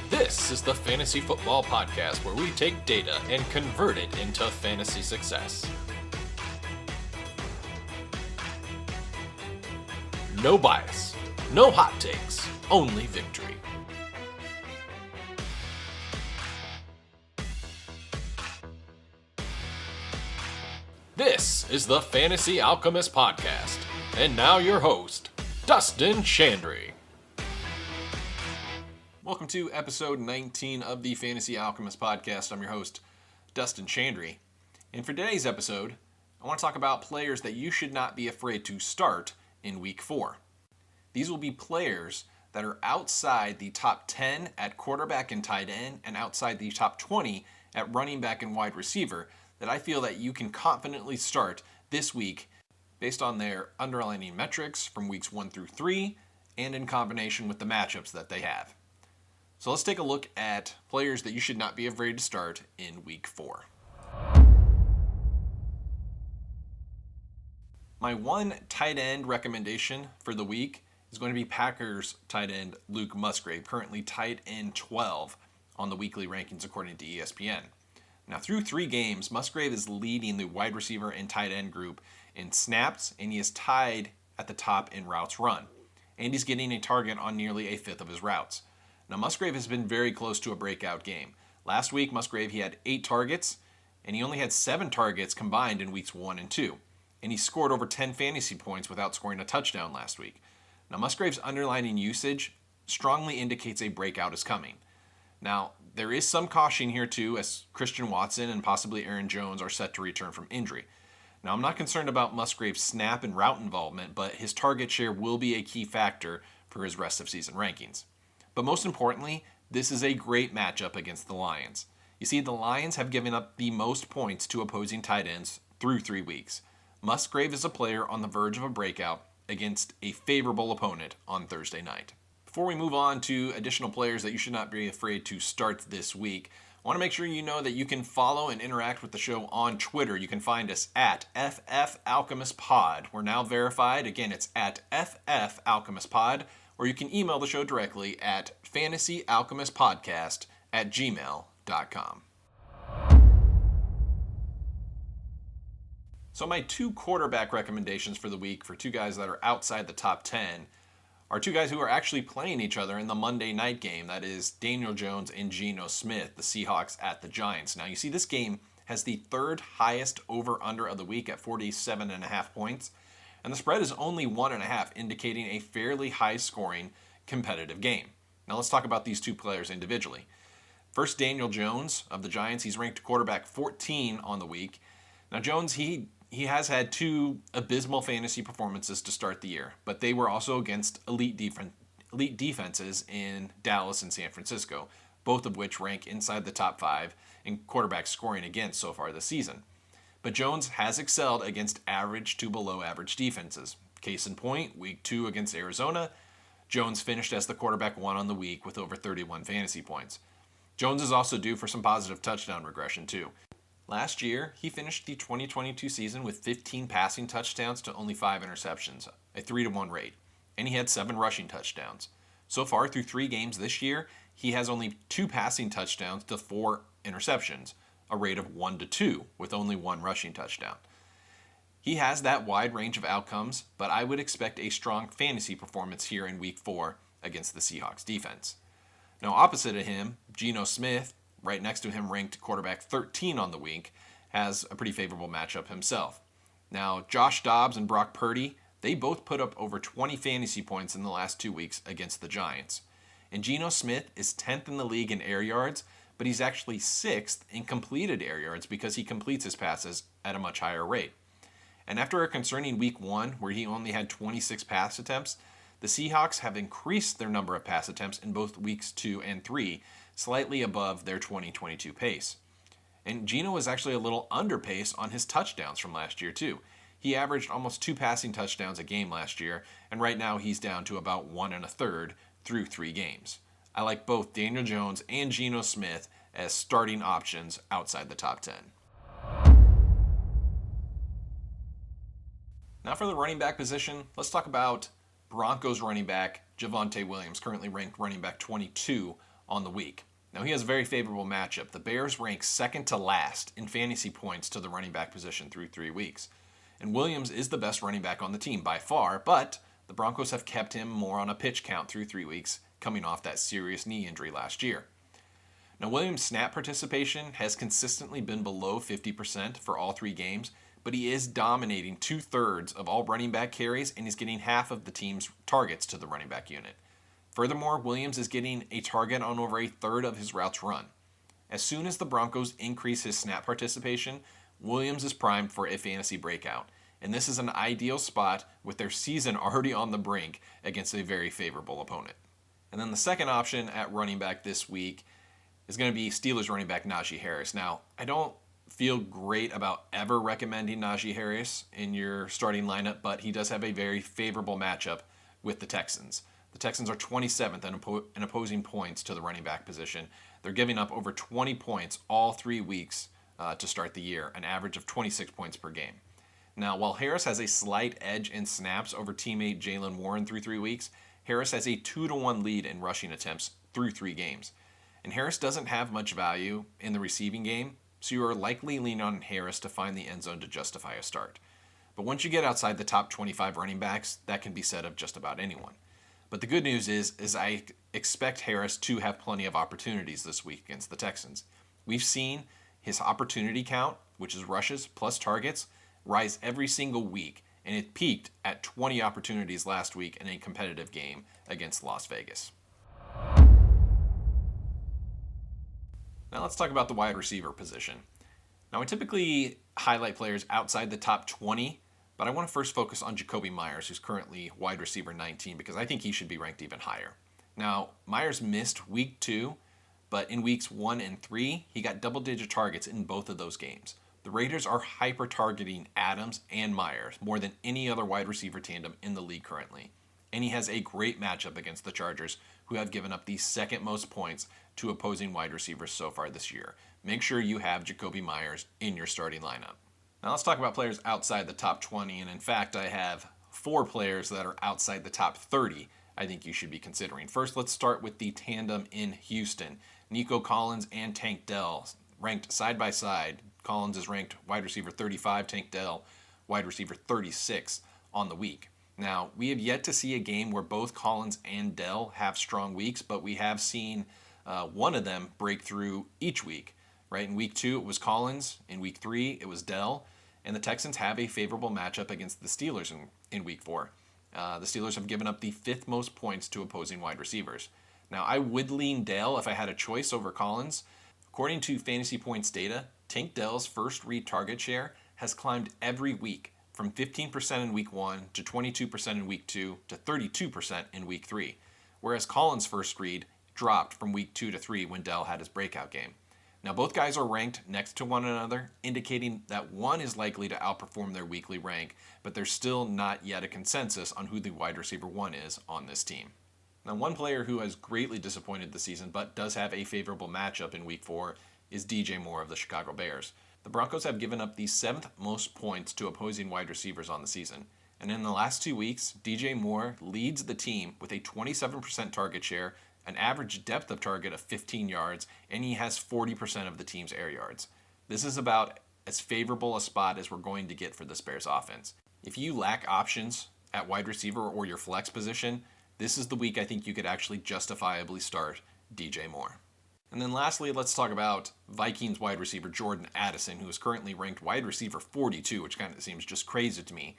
This is the Fantasy Football Podcast, where we take data and convert it into fantasy success. No bias, no hot takes, only victory. This is the Fantasy Alchemist Podcast, and now your host, Dustin Chandry. Welcome to episode 19 of the Fantasy Alchemist Podcast. I'm your host, Dustin Chandry. And for today's episode, I want to talk about players that you should not be afraid to start in Week 4. These will be players that are outside the top 10 at quarterback and tight end and outside the top 20 at running back and wide receiver that I feel that you can confidently start this week based on their underlying metrics from weeks 1 through 3 and in combination with the matchups that they have. So let's take a look at players that you should not be afraid to start in Week 4. My one tight end recommendation for the week is going to be Packers tight end Luke Musgrave, currently tight end 12 on the weekly rankings according to ESPN. Now, through 3 games, Musgrave is leading the wide receiver and tight end group in snaps, and he is tied at the top in routes run. And he's getting a target on nearly a fifth of his routes. Now, Musgrave has been very close to a breakout game. Last week, Musgrave, he had 8 targets, and he only had 7 targets combined in weeks 1 and 2. And he scored over 10 fantasy points without scoring a touchdown last week. Now, Musgrave's underlying usage strongly indicates a breakout is coming. Now, there is some caution here too, as Christian Watson and possibly Aaron Jones are set to return from injury. Now, I'm not concerned about Musgrave's snap and route involvement, but his target share will be a key factor for his rest of season rankings. But most importantly, this is a great matchup against the Lions. You see, the Lions have given up the most points to opposing tight ends through 3 weeks. Musgrave is a player on the verge of a breakout against a favorable opponent on Thursday night. Before we move on to additional players that you should not be afraid to start this week, I want to make sure you know that you can follow and interact with the show on Twitter. You can find us at FFAlchemistPod. We're now verified. Again, it's at FFAlchemistPod. Or you can email the show directly at fantasyalchemistpodcast@gmail.com. So my 2 quarterback recommendations for the week for 2 guys that are outside the top 10 are 2 guys who are actually playing each other in the Monday night game. That is Daniel Jones and Geno Smith, the Seahawks at the Giants. Now you see this game has the 3rd highest over-under of the week at 47.5 points. And the spread is only 1.5, indicating a fairly high-scoring competitive game. Now let's talk about these 2 players individually. First, Daniel Jones of the Giants. He's ranked quarterback 14 on the week. Now Jones, he has had 2 abysmal fantasy performances to start the year, but they were also against elite defenses in Dallas and San Francisco, both of which rank inside the top 5 in quarterback scoring against so far this season. But Jones has excelled against average to below average defenses. Case in point, week 2 against Arizona, Jones finished as the quarterback 1 on the week with over 31 fantasy points. Jones is also due for some positive touchdown regression too. Last year, he finished the 2022 season with 15 passing touchdowns to only 5 interceptions, a 3-to-1 rate, and he had 7 rushing touchdowns. So far, through 3 games this year, he has only 2 passing touchdowns to 4 interceptions, a rate of 1-to-2 with only 1 rushing touchdown. He has that wide range of outcomes, but I would expect a strong fantasy performance here in Week 4 against the Seahawks defense. Now, opposite of him, Geno Smith, right next to him ranked quarterback 13 on the week, has a pretty favorable matchup himself. Now, Josh Dobbs and Brock Purdy, they both put up over 20 fantasy points in the last 2 weeks against the Giants. And Geno Smith is 10th in the league in air yards, but he's actually 6th in completed air yards because he completes his passes at a much higher rate. And after a concerning week 1 where he only had 26 pass attempts, the Seahawks have increased their number of pass attempts in both weeks 2 and 3, slightly above their 2022 pace. And Geno was actually a little underpaced on his touchdowns from last year too. He averaged almost 2 passing touchdowns a game last year, and right now he's down to about 1 1/3 through 3 games. I like both Daniel Jones and Geno Smith as starting options outside the top 10. Now for the running back position, let's talk about Broncos running back Javonte Williams, currently ranked running back 22 on the week. Now, he has a very favorable matchup. The Bears rank second to last in fantasy points to the running back position through 3 weeks. And Williams is the best running back on the team by far, but the Broncos have kept him more on a pitch count through 3 weeks, coming off that serious knee injury last year. Now, Williams' snap participation has consistently been below 50% for all 3 games, but he is dominating 2/3 of all running back carries and is getting half of the team's targets to the running back unit. Furthermore, Williams is getting a target on over 1/3 of his routes run. As soon as the Broncos increase his snap participation, Williams is primed for a fantasy breakout, and this is an ideal spot with their season already on the brink against a very favorable opponent. And then the second option at running back this week is going to be Steelers running back Najee Harris. Now, I don't feel great about ever recommending Najee Harris in your starting lineup, but he does have a very favorable matchup with the Texans. The Texans are 27th in opposing points to the running back position. They're giving up over 20 points all 3 weeks to start the year, an average of 26 points per game. Now, while Harris has a slight edge in snaps over teammate Jaylen Warren through 3 weeks, Harris has a 2-1 lead in rushing attempts through 3 games. And Harris doesn't have much value in the receiving game, so you are likely leaning on Harris to find the end zone to justify a start. But once you get outside the top 25 running backs, that can be said of just about anyone. But the good news is I expect Harris to have plenty of opportunities this week against the Texans. We've seen his opportunity count, which is rushes plus targets, rise every single week, and it peaked at 20 opportunities last week in a competitive game against Las Vegas. Now let's talk about the wide receiver position. Now I typically highlight players outside the top 20, but I want to first focus on Jakobi Meyers, who's currently wide receiver 19, because I think he should be ranked even higher. Now, Meyers missed week 2, but in weeks 1 and 3, he got double-digit targets in both of those games. The Raiders are hyper-targeting Adams and Meyers more than any other wide receiver tandem in the league currently. And he has a great matchup against the Chargers, who have given up the second most points to opposing wide receivers so far this year. Make sure you have Jakobi Meyers in your starting lineup. Now let's talk about players outside the top 20, and in fact I have 4 players that are outside the top 30 I think you should be considering. First, let's start with the tandem in Houston. Nico Collins and Tank Dell, ranked side by side. Collins is ranked wide receiver 35, Tank Dell wide receiver 36 on the week. Now, we have yet to see a game where both Collins and Dell have strong weeks, but we have seen one of them break through each week. Right? In week 2, it was Collins. In week 3, it was Dell. And the Texans have a favorable matchup against the Steelers in week 4. The Steelers have given up the 5th most points to opposing wide receivers. Now, I would lean Dell if I had a choice over Collins. According to Fantasy Points data, Tank Dell's first read target share has climbed every week from 15% in week 1 to 22% in week 2 to 32% in week 3, whereas Collins' first read dropped from week 2 to 3 when Dell had his breakout game. Now, both guys are ranked next to one another, indicating that one is likely to outperform their weekly rank, but there's still not yet a consensus on who the wide receiver 1 is on this team. Now, one player who has greatly disappointed this season but does have a favorable matchup in week 4 is DJ Moore of the Chicago Bears. The Broncos have given up the 7th most points to opposing wide receivers on the season, and in the last 2 weeks, DJ Moore leads the team with a 27% target share, an average depth of target of 15 yards, and he has 40% of the team's air yards. This is about as favorable a spot as we're going to get for this Bears offense. If you lack options at wide receiver or your flex position, this is the week I think you could actually justifiably start DJ Moore. And then lastly, let's talk about Vikings wide receiver Jordan Addison, who is currently ranked wide receiver 42, which kind of seems just crazy to me.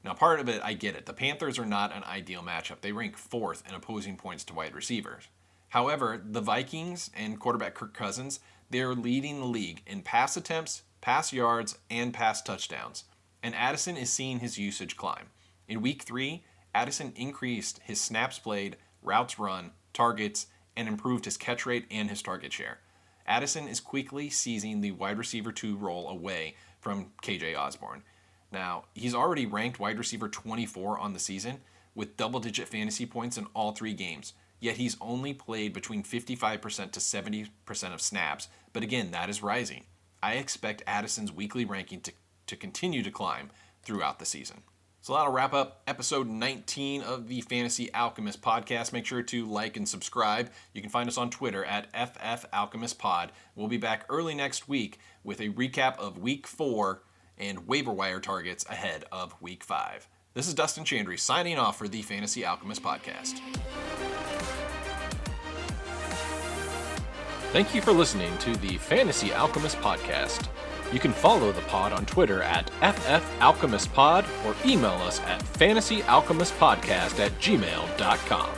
Now, part of it, I get it. The Panthers are not an ideal matchup. They rank 4th in opposing points to wide receivers. However, the Vikings and quarterback Kirk Cousins, they're leading the league in pass attempts, pass yards, and pass touchdowns. And Addison is seeing his usage climb. In week 3, Addison increased his snaps played, routes run, targets, and improved his catch rate and his target share. Addison is quickly seizing the wide receiver 2 role away from KJ Osborne. Now, he's already ranked wide receiver 24 on the season with double-digit fantasy points in all 3 games, yet he's only played between 55% to 70% of snaps, but again, that is rising. I expect Addison's weekly ranking to continue to climb throughout the season. So that'll wrap up episode 19 of the Fantasy Alchemist podcast. Make sure to like and subscribe. You can find us on Twitter at FFAlchemistPod. We'll be back early next week with a recap of Week 4 and waiver wire targets ahead of Week 5. This is Dustin Chandry signing off for the Fantasy Alchemist podcast. Thank you for listening to the Fantasy Alchemist podcast. You can follow the pod on Twitter at FFAlchemistPod or email us at fantasyalchemistpodcast@gmail.com.